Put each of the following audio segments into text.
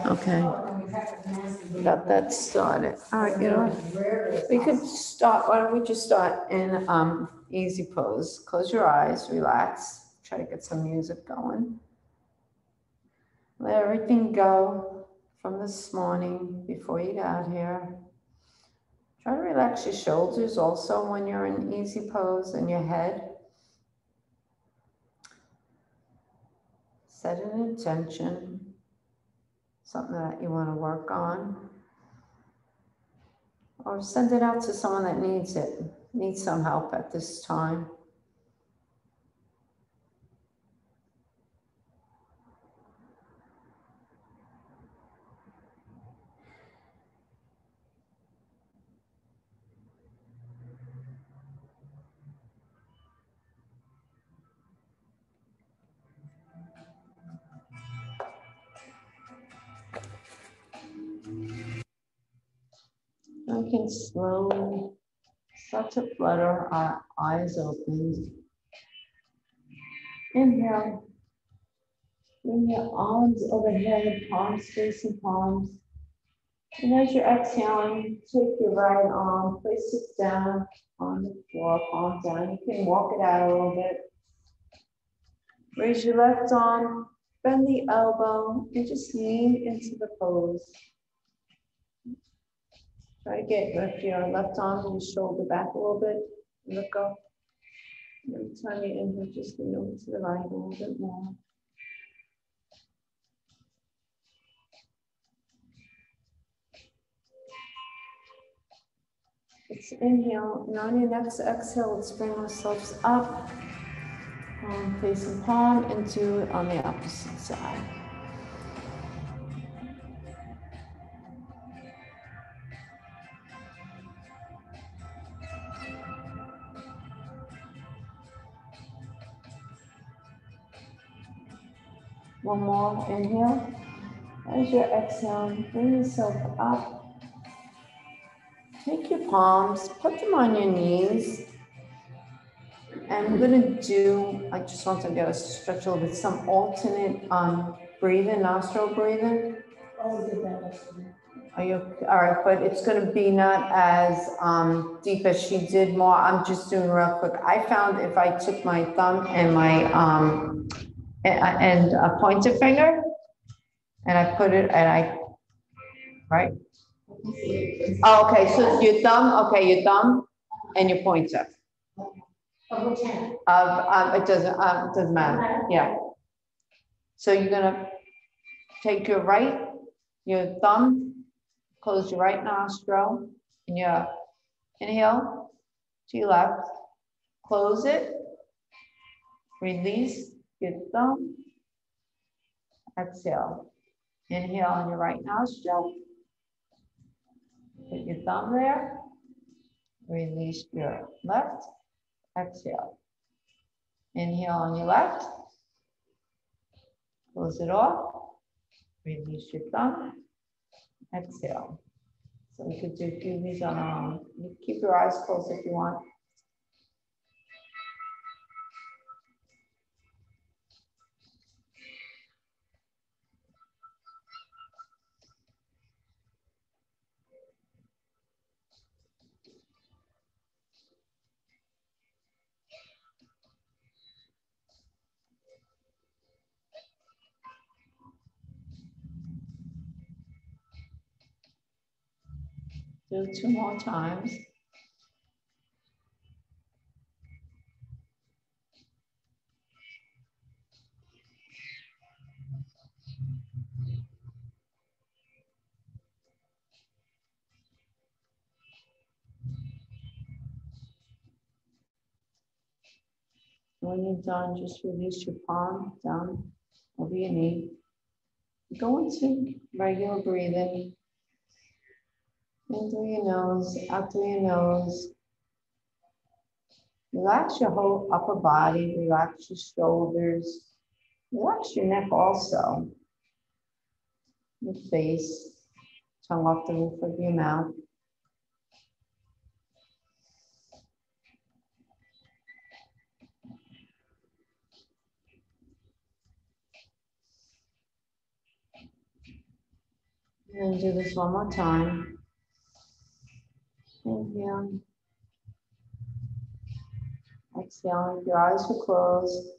Okay. Got that started. All right, you know what? We could start, why don't we just start in easy pose. Close your eyes, relax, try to get some music going. Let everything go from this morning before you got here. Try to relax your shoulders also when you're in easy pose and your head. Set an intention, something that you want to work on. Or send it out to someone that needs it, needs some help at this time. We can slowly start to flutter our eyes open. Inhale. Bring your arms overhead, palms facing palms. And as you're exhaling, take your right arm, place it down on the floor, palm down. You can walk it out a little bit. Raise your left arm, bend the elbow, and just lean into the pose. Try to lift your left arm and your shoulder back a little bit. Let go. Every time you inhale, just lean over to the right a little bit more. Let's inhale, and on your next exhale, let's bring ourselves up, facing palm, and do it on the opposite side. One more inhale. As you're exhaling, bring yourself up. Take your palms, put them on your knees. And we're gonna do, I just want to get us to stretch a little bit, some alternate breathing, nostril breathing. Are you, all right, but it's gonna be not as deep as she did more. I'm just doing real quick. I found if I took my thumb and my, and a pointer finger, and I put it, right? Oh, okay, so your thumb and your pointer. It doesn't matter, yeah. So you're gonna take your thumb, close your right nostril, and you inhale to your left, close it, release your thumb, exhale. Inhale on your right nostril, put your thumb there, release your left, exhale. Inhale on your left, close it off, release your thumb, exhale. So we could do a few of these on our own. You keep your eyes closed if you want. Do it 2 more times. When you're done, just release your palm down over your knee. Go into regular breathing. In through your nose, out through your nose. Relax your whole upper body, relax your shoulders, relax your neck also. Your face, tongue off the roof of your mouth. And then do this one more time. Inhale. Exhale, your eyes will close.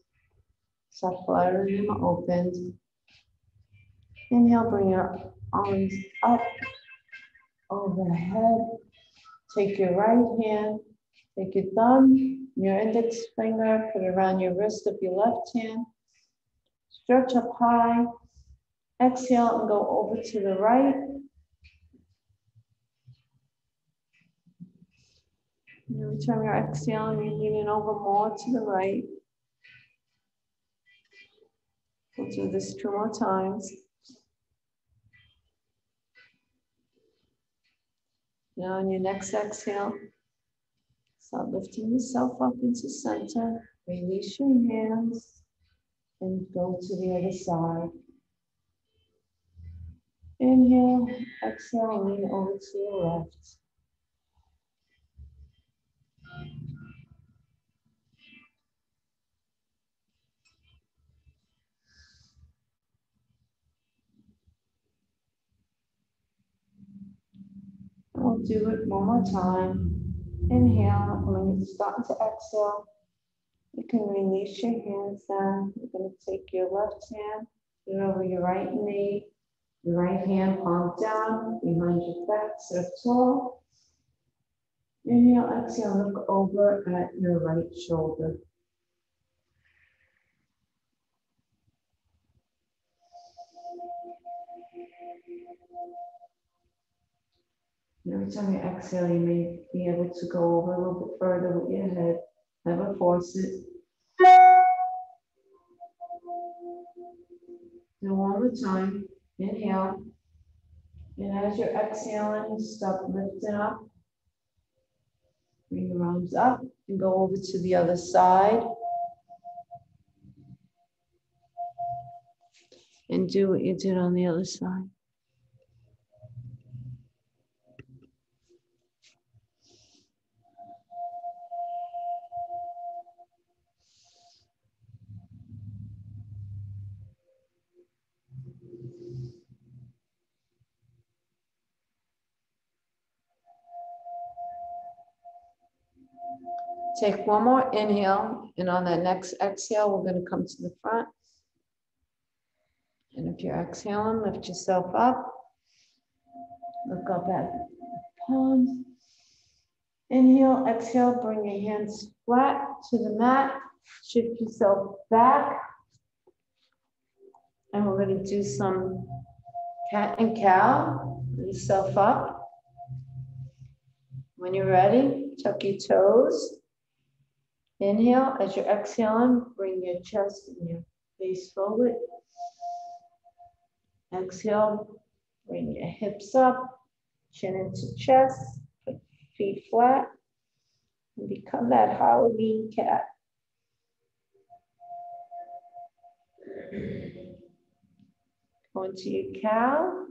Fluttering them opened. Inhale, bring your arms up overhead. Take your right hand, take your thumb, your index finger, put it around your wrist of your left hand. Stretch up high. Exhale and go over to the right. And every time you're exhaling, you're leaning over more to the right. We'll do this 2 more times. Now on your next exhale, start lifting yourself up into center. Release your hands and go to the other side. Inhale, exhale, lean over to your left. We'll do it one more time. Inhale, and when you start to exhale, you can release your hands down. You're going to take your left hand, put it over your right knee, your right hand palm down, behind your back, sit up tall. Inhale, exhale, look over at your right shoulder. And every time you exhale, you may be able to go over a little bit further with your head. Never force it. Now one more time. Inhale. And as you're exhaling, stop lifting up. Bring your arms up and go over to the other side. And do what you did on the other side. Take one more inhale, and on that next exhale, we're going to come to the front. And if you're exhaling, lift yourself up. Look up at the palms. Inhale, exhale, bring your hands flat to the mat. Shift yourself back. And we're going to do some cat and cow. Bring yourself up. When you're ready, tuck your toes. Inhale, as you're exhaling, bring your chest and your face forward. Exhale, bring your hips up, chin into chest, put feet flat, and become that Halloween cat. Go into your cow.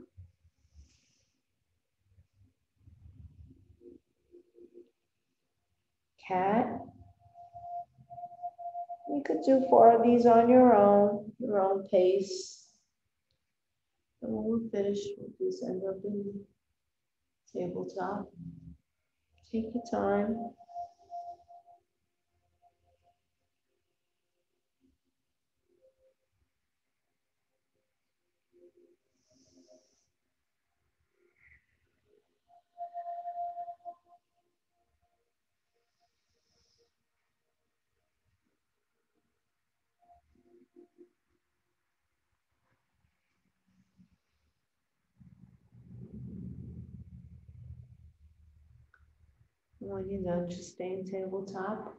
Cat. You could do 4 of these on your own pace. And when we're finished, we'll just end up in tabletop. Take your time. When you're done, just stay in tabletop.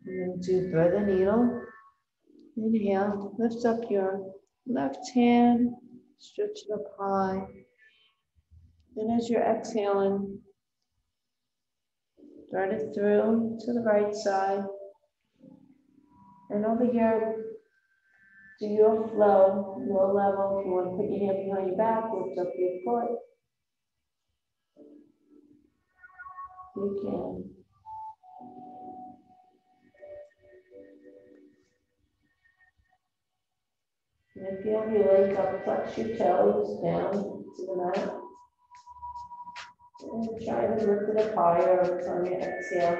We're going to do thread the needle. Inhale, lift up your left hand, stretch it up high. And as you're exhaling, thread it through to the right side. And over here, do your flow, your level. If you want to put your hand behind your back, lift up your foot. You can. And if you have your leg up, flex your toes down to the mat. And try to lift it up higher on your exhale.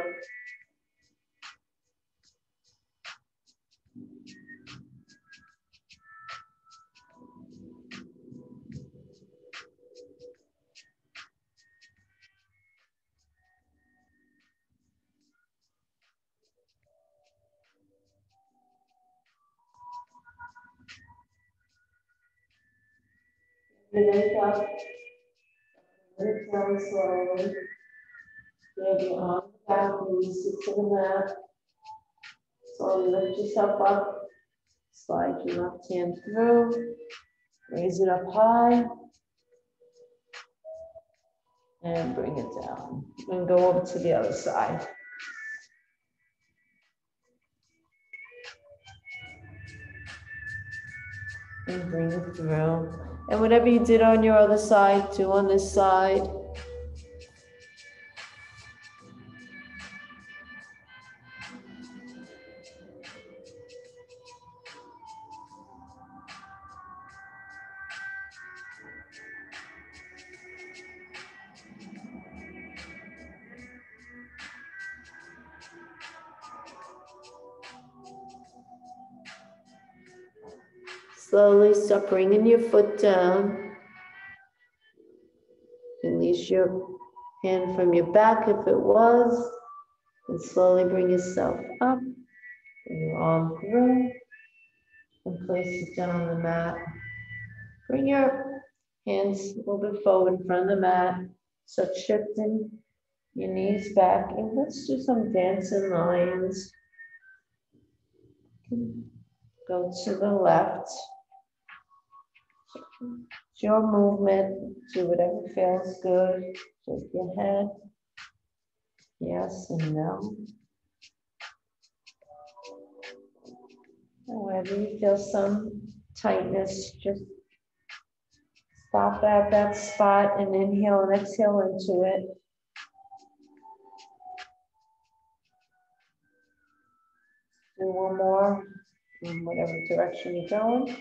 Leg up, let it down slowly. Grab your arms back, release it to the mat. Slowly lift yourself up. Slide your left hand through. Raise it up high. And bring it down. And go over to the other side. And bring it through. And whatever you did on your other side, do on this side. Slowly start bringing your foot down. Release your hand from your back if it was. And slowly bring yourself up. Bring your arm through. And place it down on the mat. Bring your hands a little bit forward in front of the mat. Start shifting your knees back. And let's do some dancing lions. Go to the left. It's your movement. Do whatever feels good. Shake your head. Yes and no. However you feel some tightness, just stop at that spot and inhale and exhale into it. Do one more in whatever direction you're going.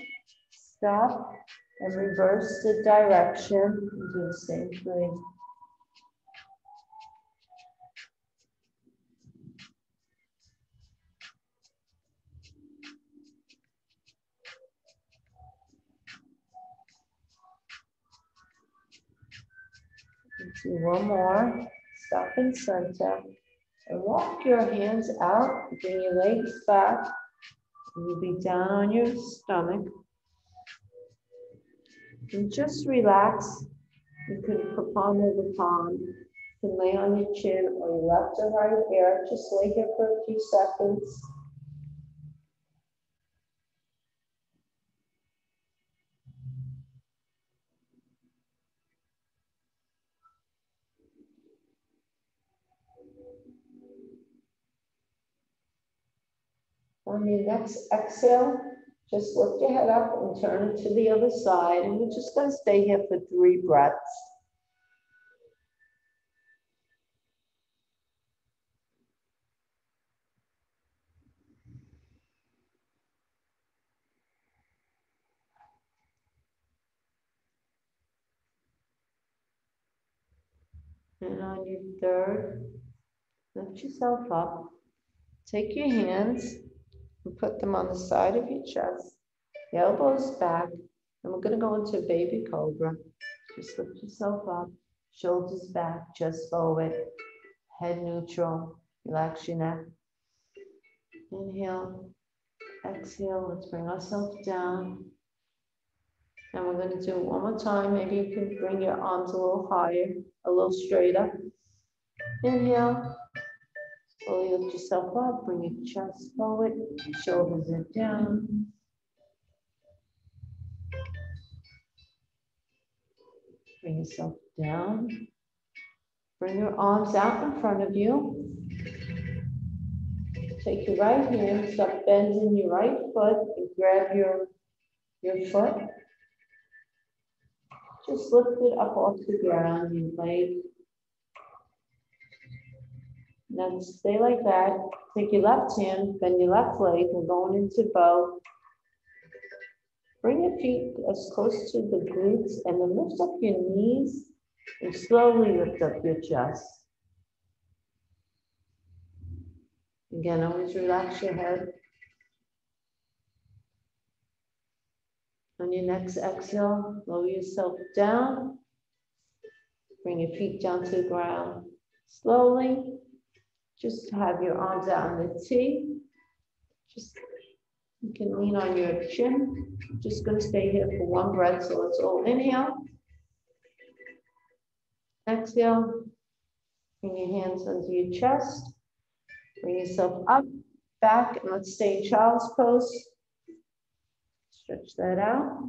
Stop and reverse the direction and do the same thing. Do one more. Stop in center. And walk your hands out. Bring your legs back. You'll be down on your stomach. And just relax. You can put palm over palm. You can lay on your chin or your left or right ear. Just lay here for a few seconds. On your next exhale, just lift your head up and turn it to the other side. And we're just going to stay here for 3 breaths. And on your third, lift yourself up. Take your hands and put them on the side of your chest, the elbows back, and we're going to go into baby cobra. Just lift yourself up, shoulders back, chest forward, head neutral, relax your neck. Inhale, exhale, let's bring ourselves down. And we're going to do it one more time. Maybe you can bring your arms a little higher, a little straighter. Inhale. Slowly lift yourself up, bring your chest forward, shoulders are down. Bring yourself down. Bring your arms out in front of you. Take your right hand, start bending your right foot and grab your foot. Just lift it up off the ground, your leg. Then stay like that. Take your left hand, bend your left leg. We're going into bow. Bring your feet as close to the glutes and then lift up your knees and slowly lift up your chest. Again, always relax your head. On your next exhale, lower yourself down. Bring your feet down to the ground. Slowly, just have your arms out on the T. Just, you can lean on your chin. Just gonna stay here for one breath, so let's all inhale. Exhale, bring your hands under your chest. Bring yourself up, back, and let's stay in child's pose. Stretch that out.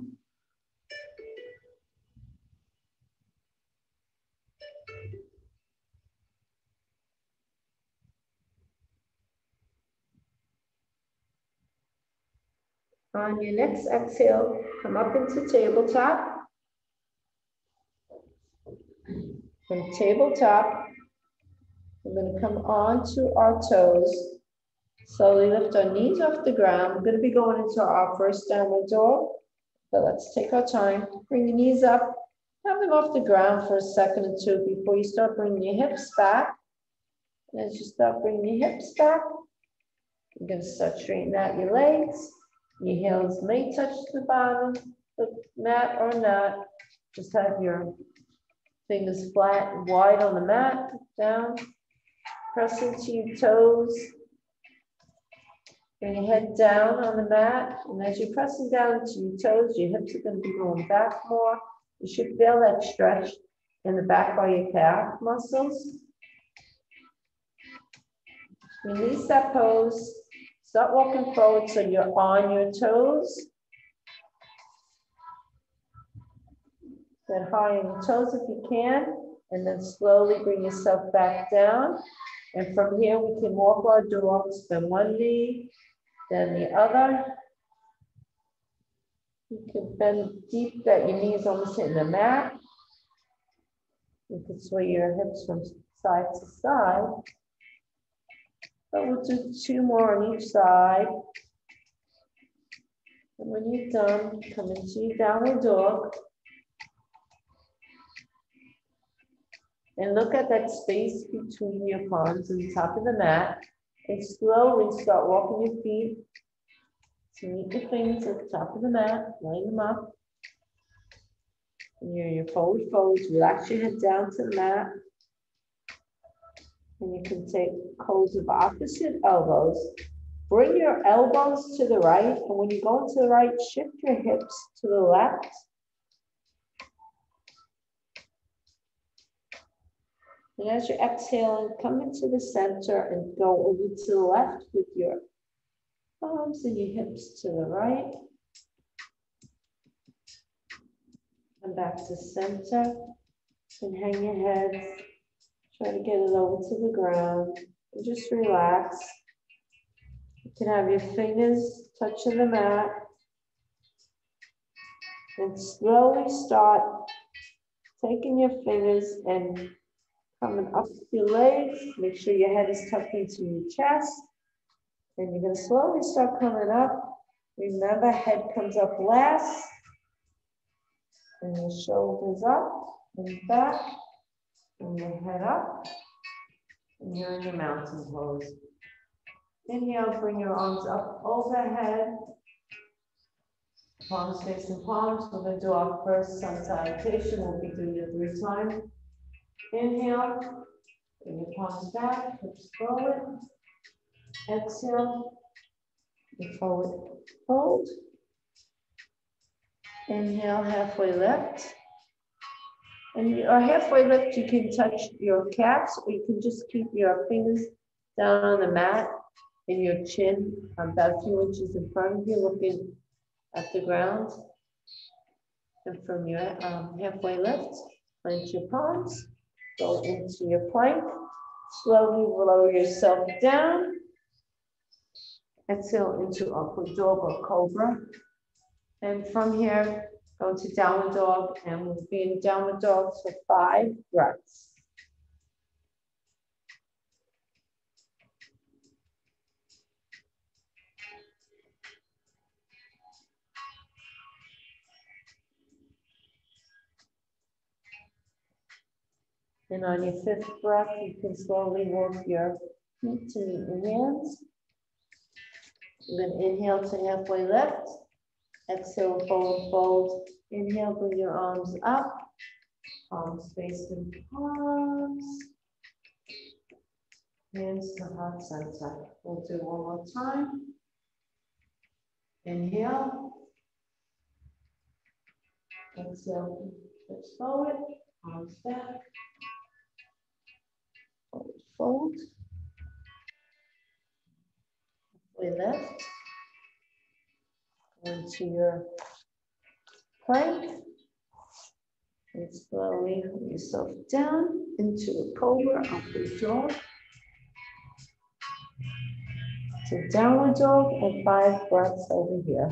On your next exhale, come up into tabletop. From tabletop, we're going to come onto our toes. Slowly lift our knees off the ground. We're going to be going into our first downward dog. But let's take our time. Bring your knees up. Have them off the ground for a second or two before you start bringing your hips back. And as you start bringing your hips back, you're going to start straightening out your legs. Your heels may touch the bottom of the mat or not. Just have your fingers flat and wide on the mat. Down. Press into your toes. Bring your head down on the mat. And as you're pressing down into your toes, your hips are going to be going back more. You should feel that stretch in the back by your calf muscles. Release that pose. Start walking forward so you're on your toes. Get high on your toes if you can, and then slowly bring yourself back down. And from here, we can walk our dogs, bend one knee, then the other. You can bend deep that your knees almost hitting the mat. You can sway your hips from side to side. But we'll do 2 more on each side. And when you're done, come into your downward dog. And look at that space between your palms and the top of the mat. And slowly start walking your feet to meet your fingers at the top of the mat. Line them up. And you're in your forward folds. Relax your head down to the mat. And you can take holds of opposite elbows. Bring your elbows to the right. And when you go into the right, shift your hips to the left. And as you're exhaling, come into the center and go over to the left with your arms and your hips to the right. Come back to center and hang your head. Try to get it over to the ground and just relax. You can have your fingers touching the mat and slowly start taking your fingers and coming up your legs. Make sure your head is tucked into your chest. And you're going to slowly start coming up. Remember, head comes up last. And your shoulders up and back. And your head up. And you're in your mountain pose. Inhale, bring your arms up overhead. Palms facing palms. We're going to do our first sun salutation. We'll be doing it 3 times. Inhale, bring your palms back, hips forward. Exhale, and forward fold. Inhale, halfway lift. And your halfway lift, you can touch your calves, or you can just keep your fingers down on the mat and your chin about a few inches in front of you, looking at the ground. And from your halfway lift, plant your palms, go into your plank. Slowly lower yourself down. Exhale into upward dog or cobra. And from here, go to downward dog, and we'll be in downward dog for 5 breaths. And on your fifth breath, you can slowly walk your feet to meet your hands. You're going to inhale to halfway lift. Exhale, forward fold. Inhale, bring your arms up. Palms facing palms. Hands to heart center. We'll do one more time. Inhale. Exhale, push forward. Arms back. Forward fold. We lift. Into your plank. And slowly put yourself down into a cobra, upward dog. To downward dog and 5 breaths over here.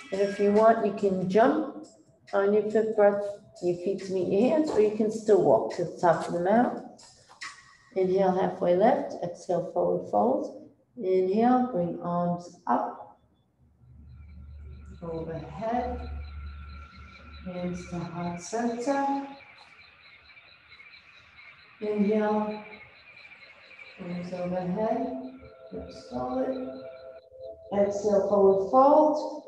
And if you want, you can jump on your fifth breath, your feet to meet your hands, or you can still walk to the top of the mat. Inhale, halfway lift. Exhale, forward fold. Inhale, bring arms up, overhead, hands to heart center. Inhale, arms overhead, hips forward. Exhale, forward fold.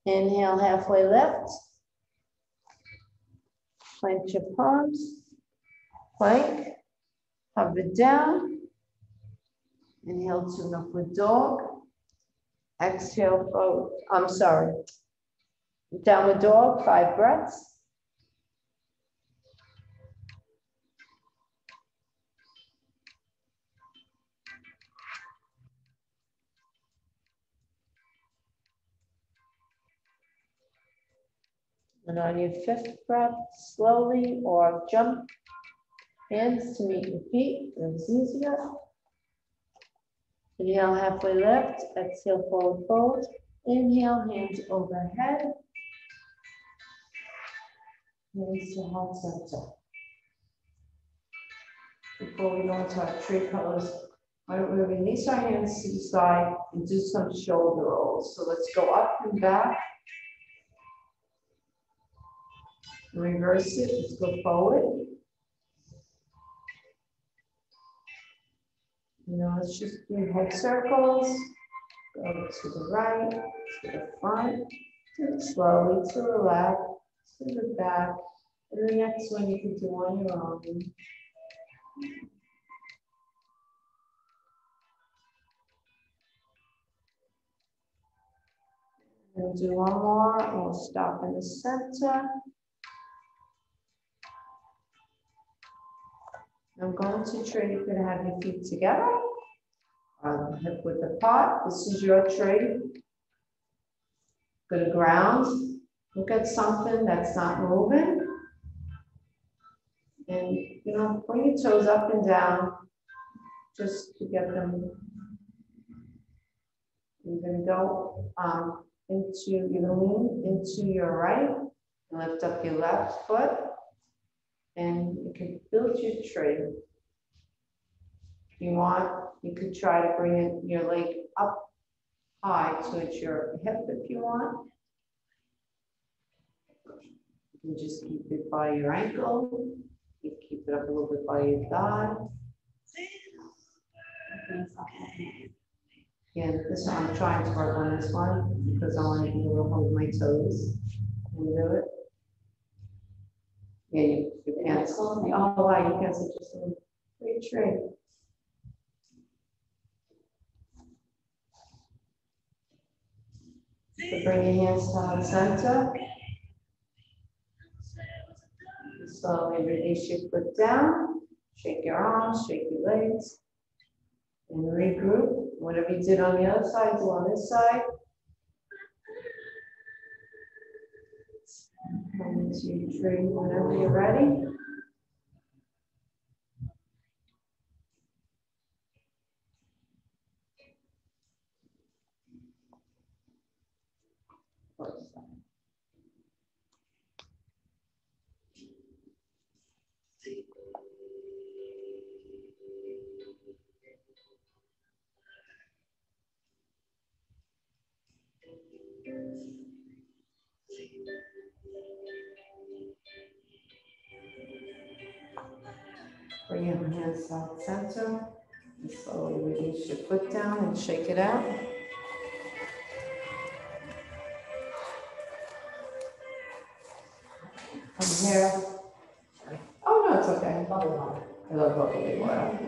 Inhale, halfway lift. Plant your palms. Plank. Hover down. Inhale to an upward dog. Exhale, forward. Downward dog, 5 breaths. And on your fifth breath, slowly or jump, hands to meet your feet, that's easier. Inhale, halfway lift, exhale, forward fold. Inhale, hands overhead. Hands to heart center. Before we go into our tree pose, why don't we release our hands to the side and do some shoulder rolls. So let's go up and back. Reverse it, let's go forward. Now let's just do head circles. Go to the right, to the front, slowly to the left, to the back. And the next one you can do on your own. We'll do one more, and we'll stop in the center. I'm going to tree. You're going to have your feet together, hip width apart. This is your tree. Go to ground. Look at something that's not moving. And, bring your toes up and down just to get them. You're going to go you're going to lean into your right and lift up your left foot. And you can build your tree. If you want, you could try to bring your leg up high towards your hip if you want. You can just keep it by your ankle. You can keep it up a little bit by your thigh. Yeah, this one, I'm trying to work on this one because I want to be able to hold my toes and do it. Yeah, you can't. Oh, wow, you can't see just a great tree. So bring your hands to the center. Slowly release your foot down. Shake your arms, shake your legs. And regroup. Whatever you did on the other side, do on this side. Come into your tree whenever you're ready. your hands out center. And slowly release your foot down and shake it out. From here. Oh no, it's okay. Bubble water. I love bubbly water.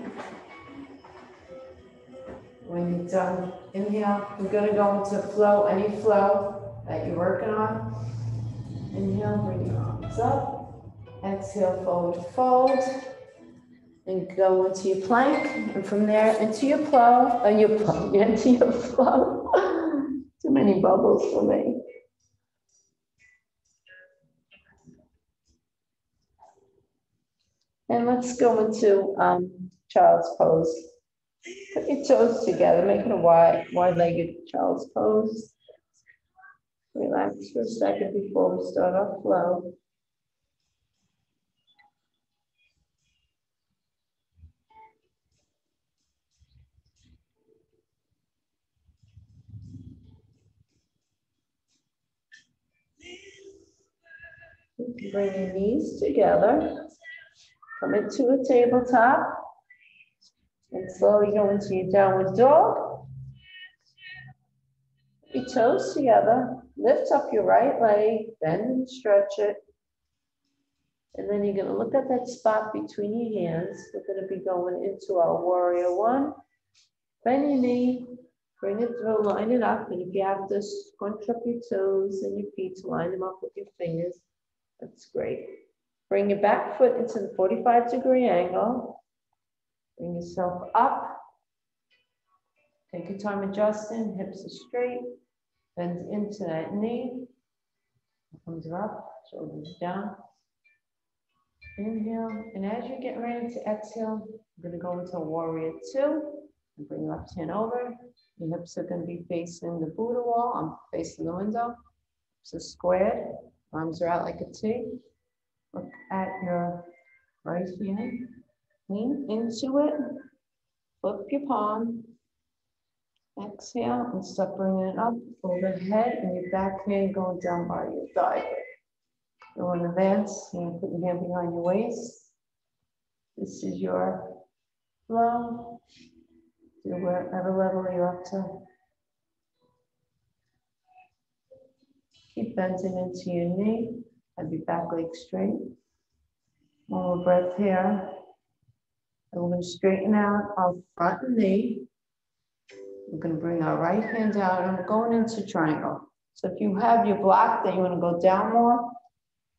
When you're done, inhale. We're gonna go into flow, any flow that you're working on. Inhale, bring your arms up. Exhale, forward fold. And go into your plank. And from there, into your flow, into your flow. Too many bubbles for me. And let's go into child's pose. Put your toes together, make it a wide-legged child's pose. Relax for a second before we start our flow. Bring your knees together. Come into a tabletop. And slowly go into your downward dog. Your toes together. Lift up your right leg, bend and stretch it. And then you're gonna look at that spot between your hands. We're gonna be going into our warrior one. Bend your knee, bring it through, line it up. And if you have to scrunch up your toes and your feet to line them up with your fingers, that's great. Bring your back foot into the 45-degree angle. Bring yourself up. Take your time adjusting, hips are straight. Bend into that knee. Arms are up, shoulders down. Inhale, and as you're getting ready to exhale, we're gonna go into warrior two. And bring your left hand over. Your hips are gonna be facing the Buddha wall. I'm facing the window. Hips are squared, arms are out like a T. Look at your right hand. Lean into it. Flip your palm. Exhale and start bringing it up overhead and your back hand going down by your thigh. You want to advance, you put your hand behind your waist. This is your flow to wherever level you're up to. Keep bending into your knee. Have your back leg straight. One more breath here. And we're going to straighten out our front knee. We're going to bring our right hand down and we're going into triangle. So if you have your block that you want to go down more,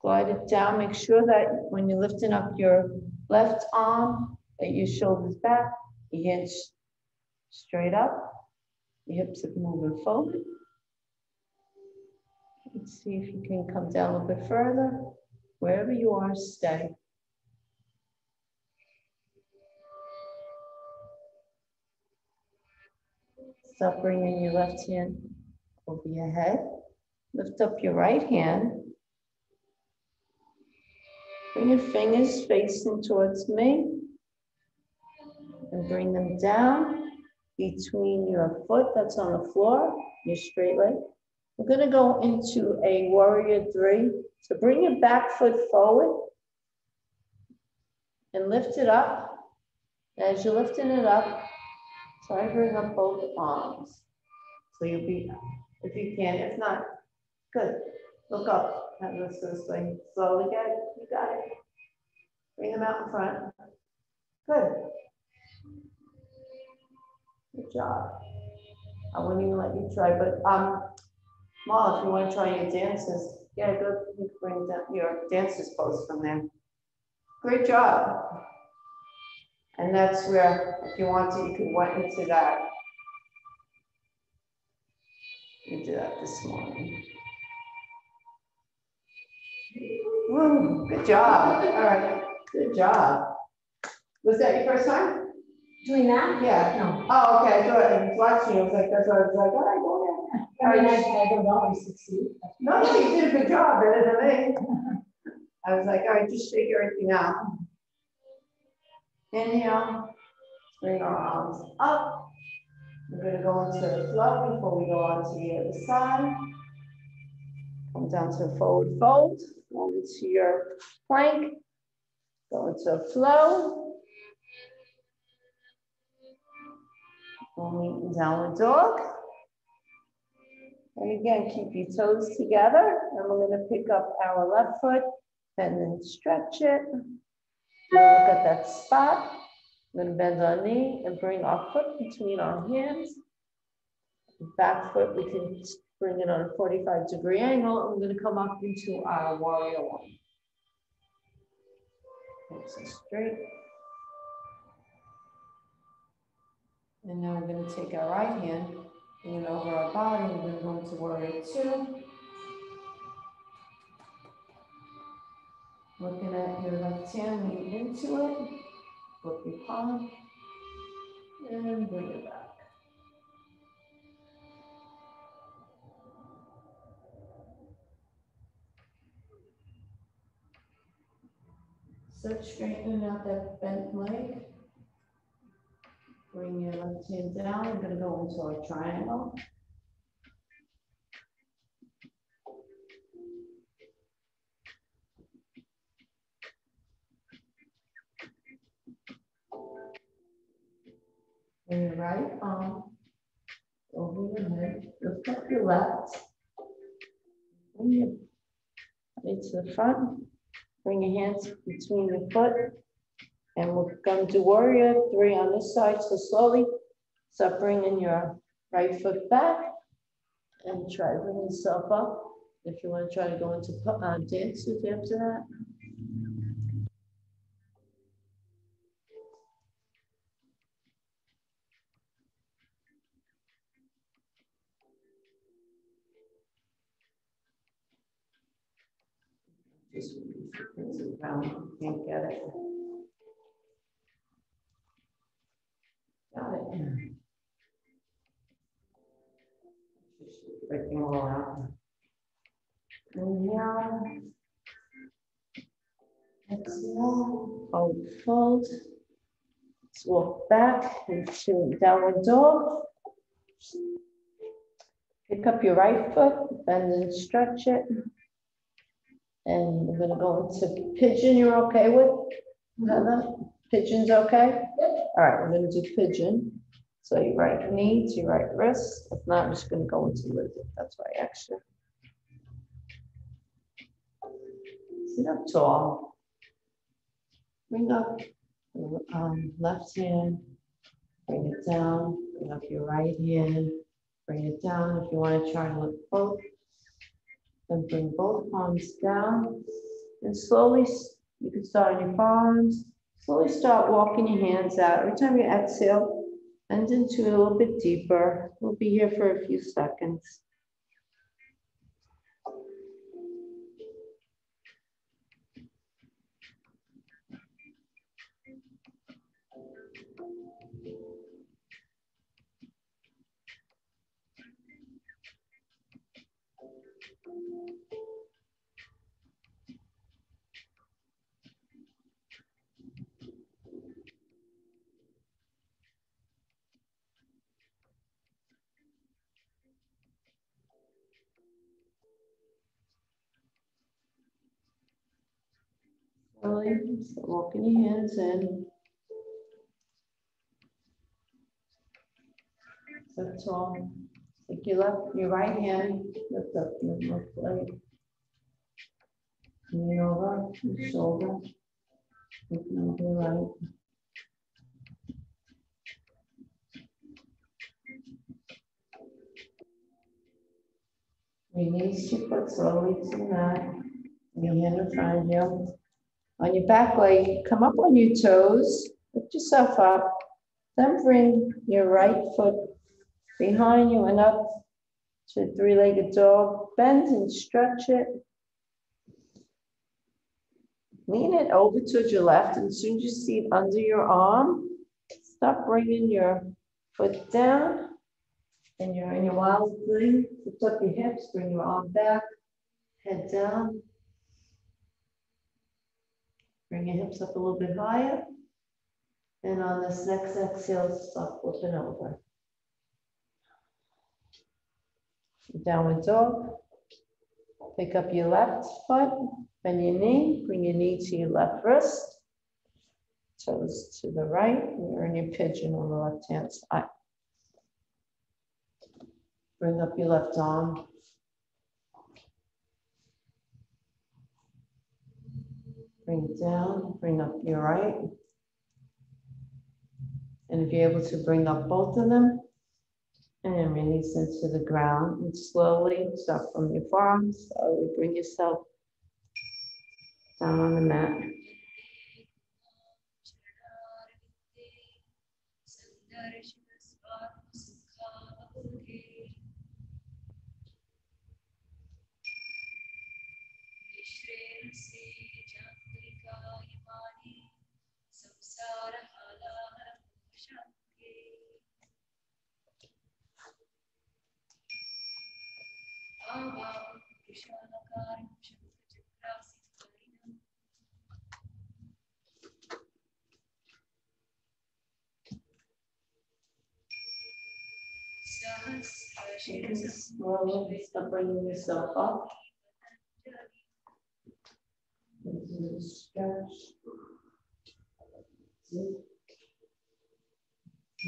glide it down. Make sure that when you're lifting up your left arm, that your shoulders back, your hands straight up, your hips are moving forward. Let's see if you can come down a little bit further. Wherever you are, stay. Stop bringing your left hand over your head. Lift up your right hand. Bring your fingers facing towards me. And bring them down between your foot that's on the floor, your straight leg. We're going to go into a warrior three. So bring your back foot forward and lift it up. As you're lifting it up, try to bring up both arms. So you'll be, if you can, if not, good. Look up. Have this way. Slowly get it. You got it. Bring them out in front. Good. Good job. I wouldn't even let you try, but Mal, if you want to try your dances, yeah, go. You can bring down your dances pose from there. Great job. And that's where, if you want to, you can went into that. You did that this morning. Woo, good job. All right, good job. Was that your first time? Doing that? Yeah. No. Oh, okay. I thought I was watching. I was like, that's why I was like, all right, go ahead. I mean, I don't always succeed. No, you did a good job, better than me. I was like, all right, just shake everything out. Inhale, bring our arms up. We're going to go into the flow before we go on to the other side. Come down to a forward fold. Go into your plank. Go into a flow. We'll meet in downward dog. And again, keep your toes together. And we're going to pick up our left foot, bend and stretch it. We'll look at that spot. We're going to bend our knee and bring our foot between our hands. Back foot, we can bring it on a 45-degree angle. And we're going to come up into our warrior one. Nice and straight. And now we're going to take our right hand, bring it over our body. We're going to go into warrior two. Looking at your left hand, lean into it. Flip your palm. And bring it back. Start straightening out that bent leg. Bring your left hand down. We're going to go into our triangle. Bring your right arm over your head. Lift up your left. Bring your body to the front. Bring your hands between your foot. And we're going to do warrior three on this side. So slowly start bringing your right foot back. And try to bring yourself up. If you want to try to go into dance with you after that. Just brings it down, can't get it. Got it. Just breaking all out. Inhale. Exhale. Hold, fold. Let's walk back into downward dog. Pick up your right foot, bend and stretch it. And we're going to go into pigeon. You're okay with Heather? Pigeon's okay? All right, we're going to do pigeon. So your right knee to your right wrist. If not, I'm just going to go into lizard. That's why I asked you. Sit up tall. Bring up left hand. Bring it down. Bring up your right hand. Bring it down. If you want to try and lift both. Then bring both palms down. And slowly, you can start on your palms. Slowly start walking your hands out. Every time you exhale, bend into it a little bit deeper. We'll be here for a few seconds. Slowly, start walking your hands in. Up tall. Take your right hand, lift up your left leg. Lean over your shoulder. Looking over your right. Release your foot slowly to the mat. Your hand in front of you. On your back leg, come up on your toes. Lift yourself up. Then bring your right foot behind you and up to a three-legged dog. Bend and stretch it. Lean it over to your left, and as soon as you see it under your arm, stop bringing your foot down. And you're in your wild thing. Lift up your hips, bring your arm back, head down. Bring your hips up a little bit higher. And on this next exhale, stop flipping over. Downward dog. Pick up your left foot, bend your knee, bring your knee to your left wrist. Toes to the right, and you're in your pigeon on the left-hand side. Bring up your left arm. Bring it down, bring up your right. And if you're able to bring up both of them, and release into the ground, and slowly start from your forearms, slowly bring yourself down on the mat. Slowly start bringing yourself up. Stretch.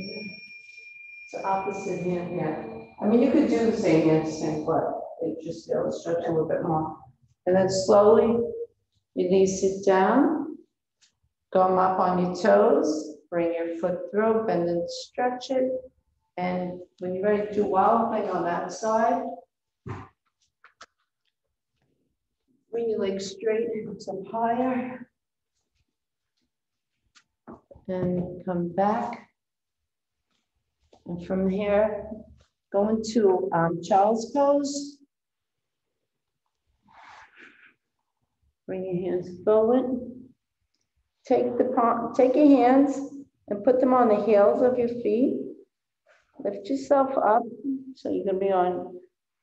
It's opposite hand here. I mean, you could do the same handstand, but it just stretch a little bit more. And then slowly release it down. Come up on your toes. Bring your foot through, bend and stretch it. And when you're ready to do wild thing on that side, bring your legs straight up higher. And come back. And from here, go into child's pose. Bring your hands forward. Take your hands and put them on the heels of your feet. Lift yourself up. So you're going to be on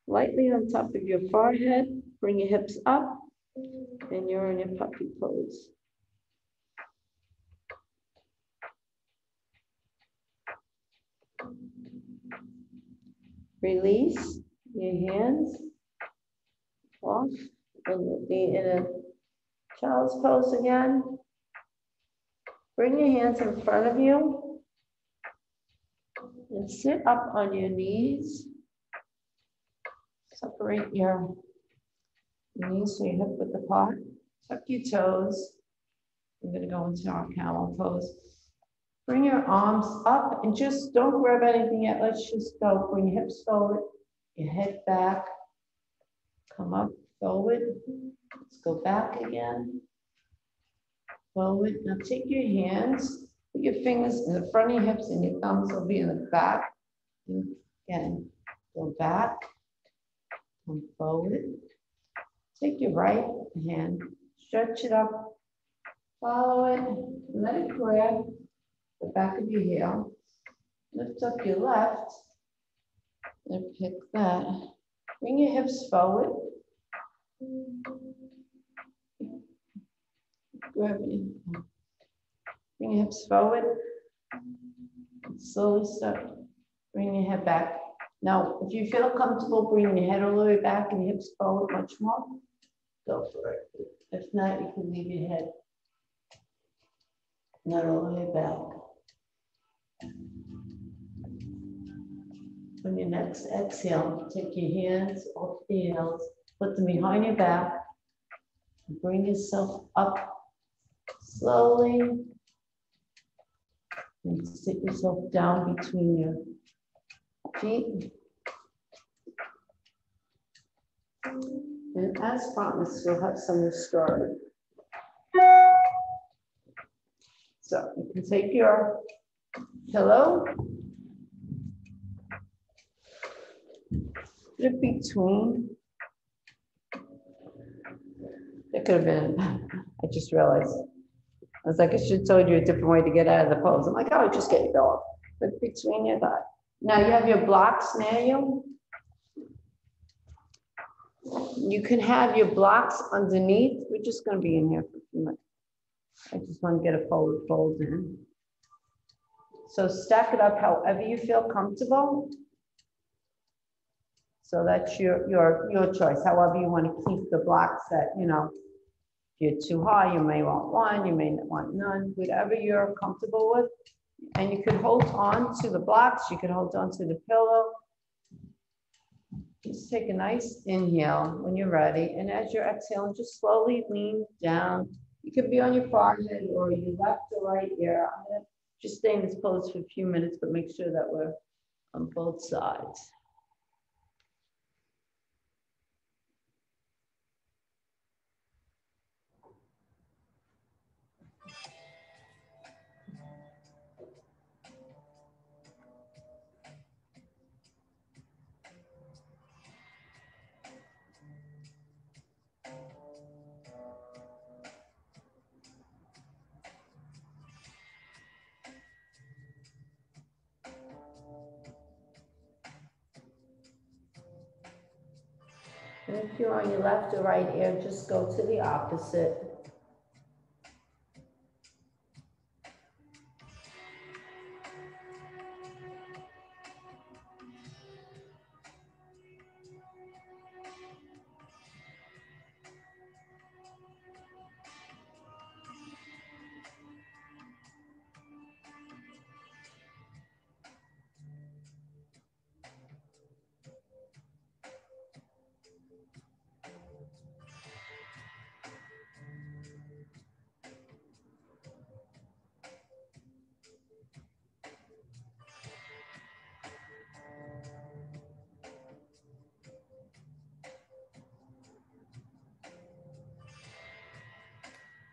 lightly on top of your forehead. Bring your hips up. And you're in your puppy pose. Release your hands off. And we'll be in a child's pose again. Bring your hands in front of you and sit up on your knees. Separate your knees so your hip width apart. Tuck your toes. We're going to go into our camel pose. Bring your arms up and just don't grab anything yet. Let's just go. Bring your hips forward, your head back. Come up, forward. Let's go back again. Forward. Now take your hands, put your fingers in the front of your hips and your thumbs will be in the back. And again, go back, come forward. Take your right hand, stretch it up, follow it, let it grab the back of your heel. Lift up your left and pick that. Bring your hips forward. Bring your hips forward. Slowly start bringing your head back. Now, if you feel comfortable bringing your head all the way back and your hips forward much more, go for it. If not, you can leave your head not all the way back. On your next exhale, take your hands off the heels, put them behind your back, bring yourself up slowly, and sit yourself down between your feet. And as promised, we'll have some restorative. So you can take your pillow, put it between. It could have been, I just realized. I was like, I should have told you a different way to get out of the pose. I'm like, oh, just get your pillow. Put between your thighs. Now you have your blocks near you. You can have your blocks underneath. We're just going to be in here for a few minutes. I just want to get a fold in. So stack it up however you feel comfortable. So that's your choice. However you want to keep the blocks that, you know, if you're too high, you may want one, you may want none, whatever you're comfortable with. And you could hold on to the blocks. You could hold on to the pillow. Just take a nice inhale when you're ready. And as you're exhaling, just slowly lean down. You could be on your forehead or your left or right ear. I'm going to just stay in this pose for a few minutes, but make sure that we're on both sides. And if you're on your left or right ear, just go to the opposite.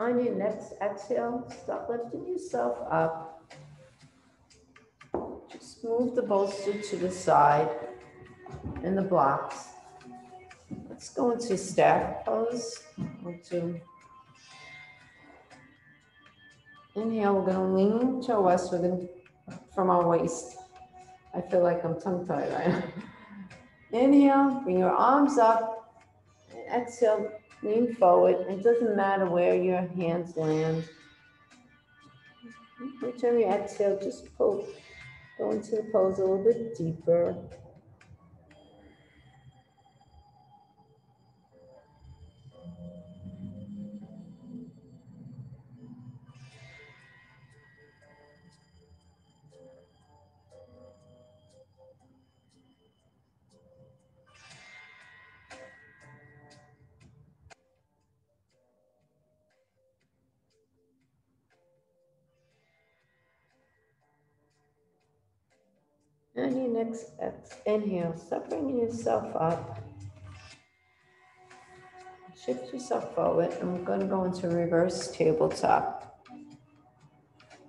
On your next exhale, start lifting yourself up. Just move the bolster to the side and the blocks. Let's go into staff pose. Inhale, we're gonna lean to our west, we're gonna, from our waist. I feel like I'm tongue-tied right now. Inhale, bring your arms up. And exhale, lean forward. It doesn't matter where your hands land. Each time you exhale, just go into the pose a little bit deeper. And your next inhale, start bringing yourself up. Shift yourself forward, and we're going to go into reverse tabletop.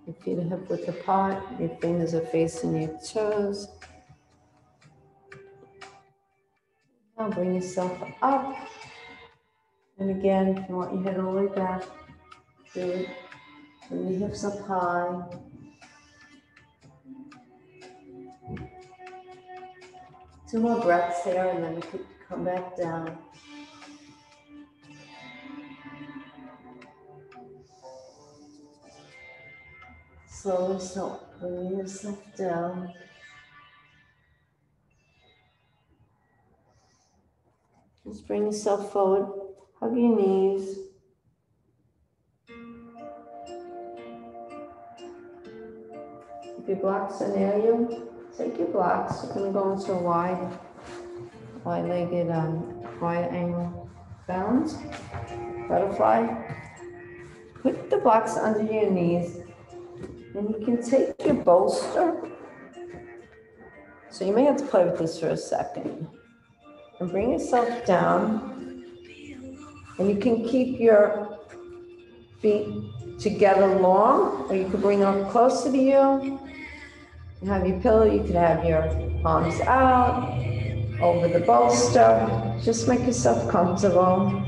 Your feet are hip width apart, your fingers are facing your toes. Now bring yourself up. And again, if you want your head all the way back, do it. Bring your hips up high. Two more breaths here, and then we could come back down. Slowly, so bring yourself down. Just bring yourself forward. Hug your knees. If your blocks are near you, take your blocks. You're going to go into a wide-legged, wide angle bound butterfly. Put the blocks under your knees, and you can take your bolster. So you may have to play with this for a second. And bring yourself down, and you can keep your feet together long, or you could bring them closer to you. You have your pillow, you could have your palms out, over the bolster. Just make yourself comfortable.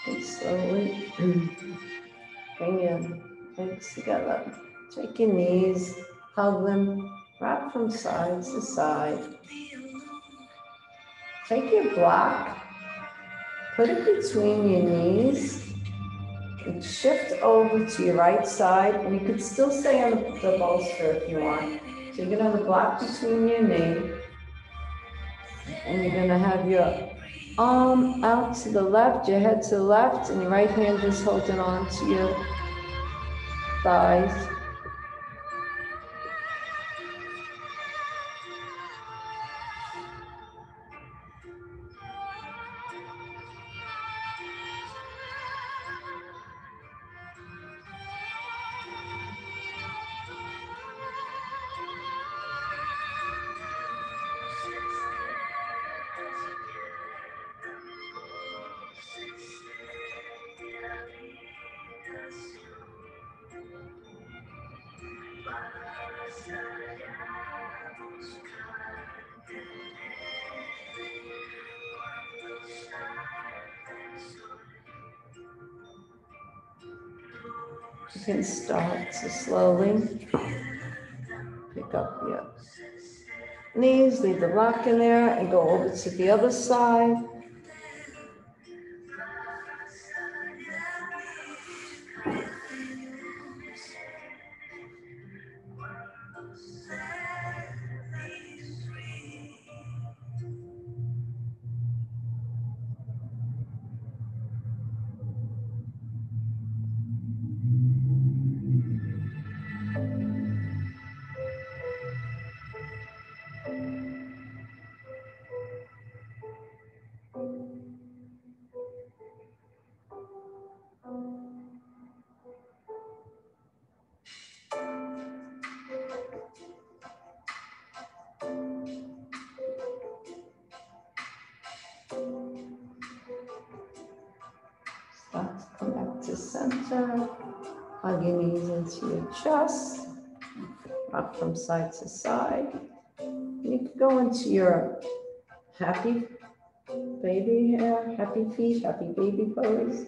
And slowly bring your legs together. Take your knees, hug them, rock from side to side. Take your block, put it between your knees, and shift over to your right side. And you could still stay on the bolster if you want. So you're gonna have the block between your knee, and you're gonna have your arm out to the left, your head to the left, and your right hand just holding on to your thighs. You can start to slowly pick up your knees, leave the block in there, and go over to the other side. Start to come back to center. Hug your knees into your chest. Rock from side to side. You can go into your happy baby here, happy feet, happy baby pose.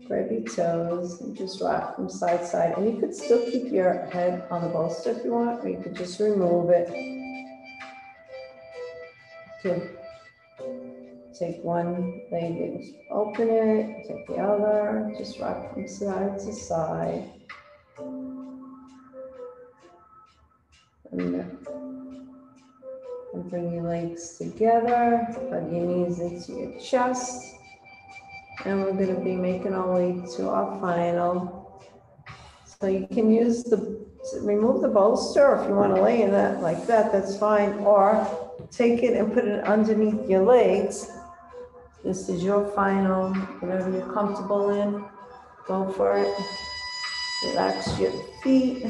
Grab your toes and just rock from side to side. And you could still keep your head on the bolster if you want, or you could just remove it. You could take one leg and open it, take the other, just rock from side to side. And bring your legs together, hug your knees into your chest. And we're going to be making our way to our final. So you can use remove the bolster, or if you want to lay in that like that, that's fine. Or take it and put it underneath your legs. This is your final, whatever you're comfortable in, go for it. Relax your feet,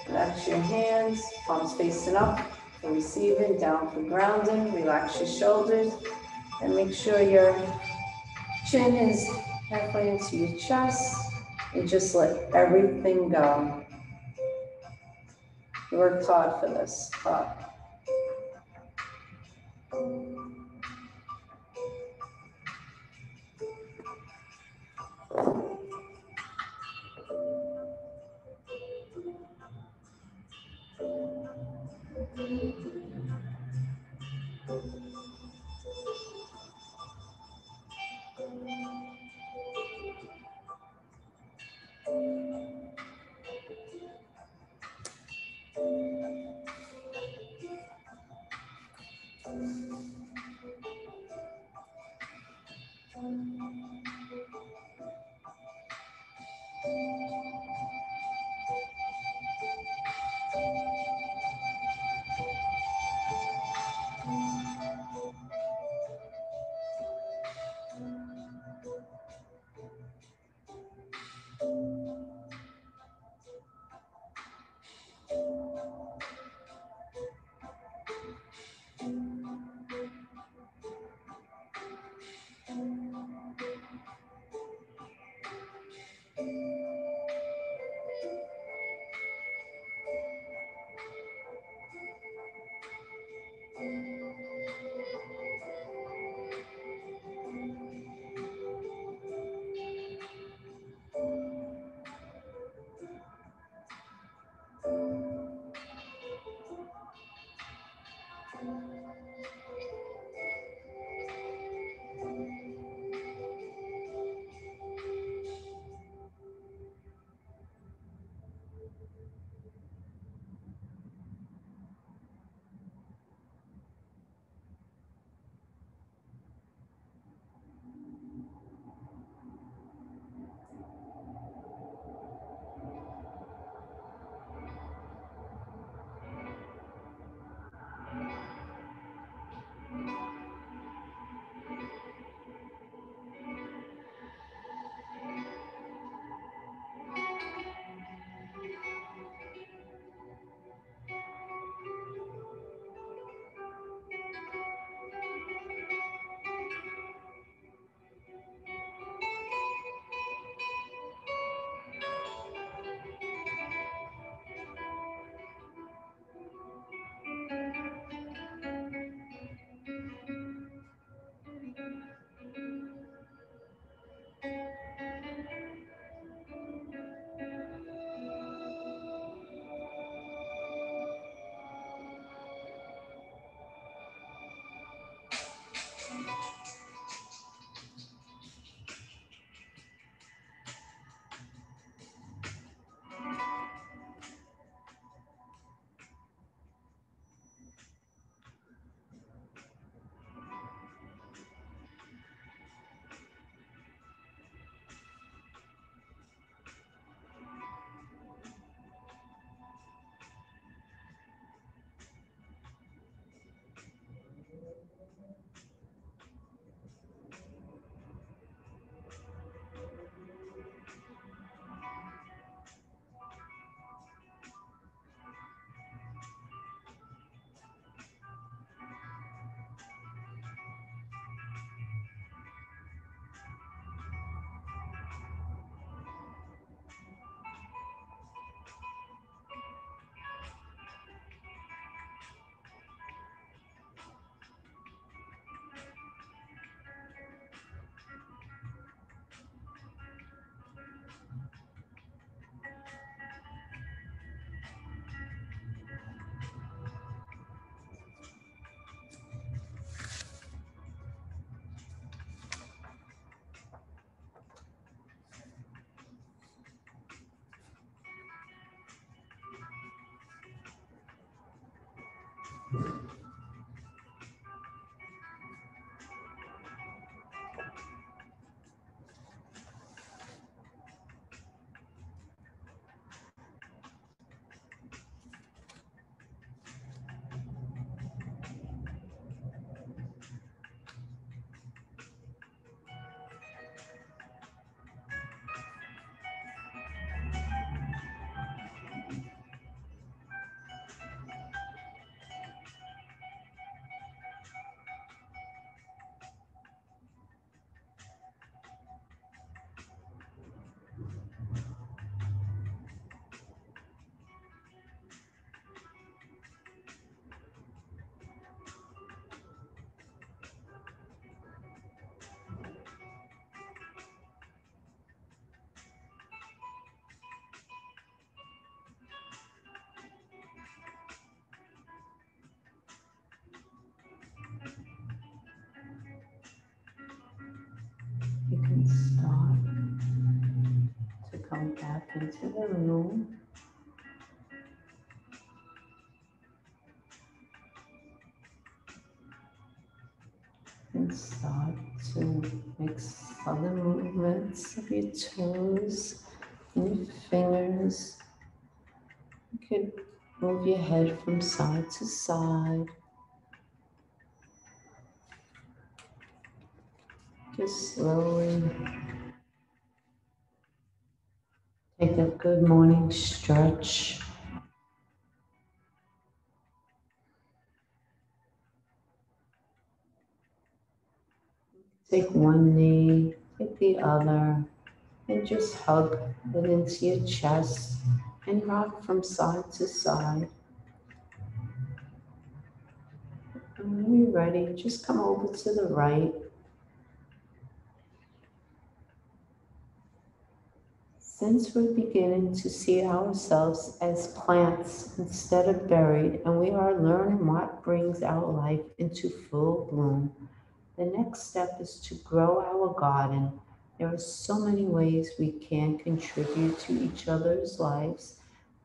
relax your hands, palms facing up for receiving, down for grounding. Relax your shoulders and make sure your chin is halfway into your chest, and just let everything go. You worked hard for this, hard. into the room. And start to make southern movements of your toes and your fingers. You could move your head from side to side. Just slowly take a good morning stretch. Take one knee, take the other, and just hug it into your chest and rock from side to side. And when you're ready, just come over to the right. Since we're beginning to see ourselves as plants instead of buried, and we are learning what brings our life into full bloom, the next step is to grow our garden. There are so many ways we can contribute to each other's lives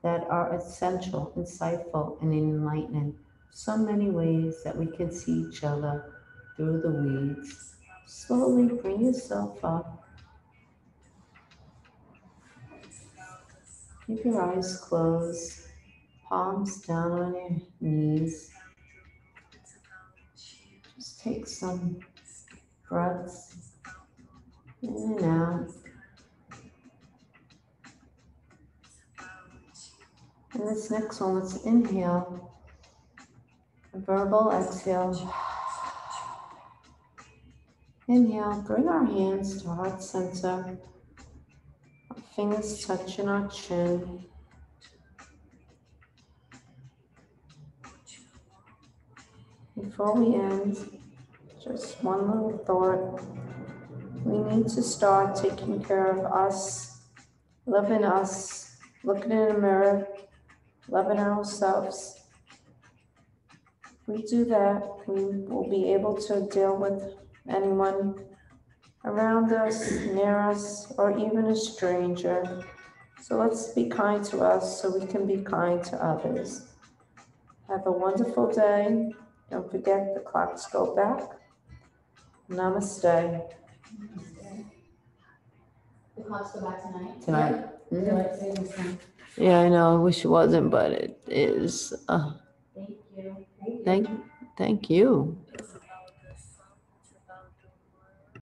that are essential, insightful, and enlightening. So many ways that we can see each other through the weeds. Slowly bring yourself up. Keep your eyes closed, palms down on your knees. Just take some breaths in and out. And this next one, let's inhale, a verbal exhale. Inhale, bring our hands to heart center, our fingers touching our chin. Before we end, just one little thought. We need to start taking care of us, loving us, looking in the mirror, loving ourselves. If we do that, we will be able to deal with anyone around us, near us, or even a stranger. So let's be kind to us so we can be kind to others. Have a wonderful day. Don't forget the clocks go back. Namaste. The clocks go back tonight? Tonight. Yeah. Daylight savings time. Yeah, I know. I wish it wasn't, but it is. Thank you. Thank you.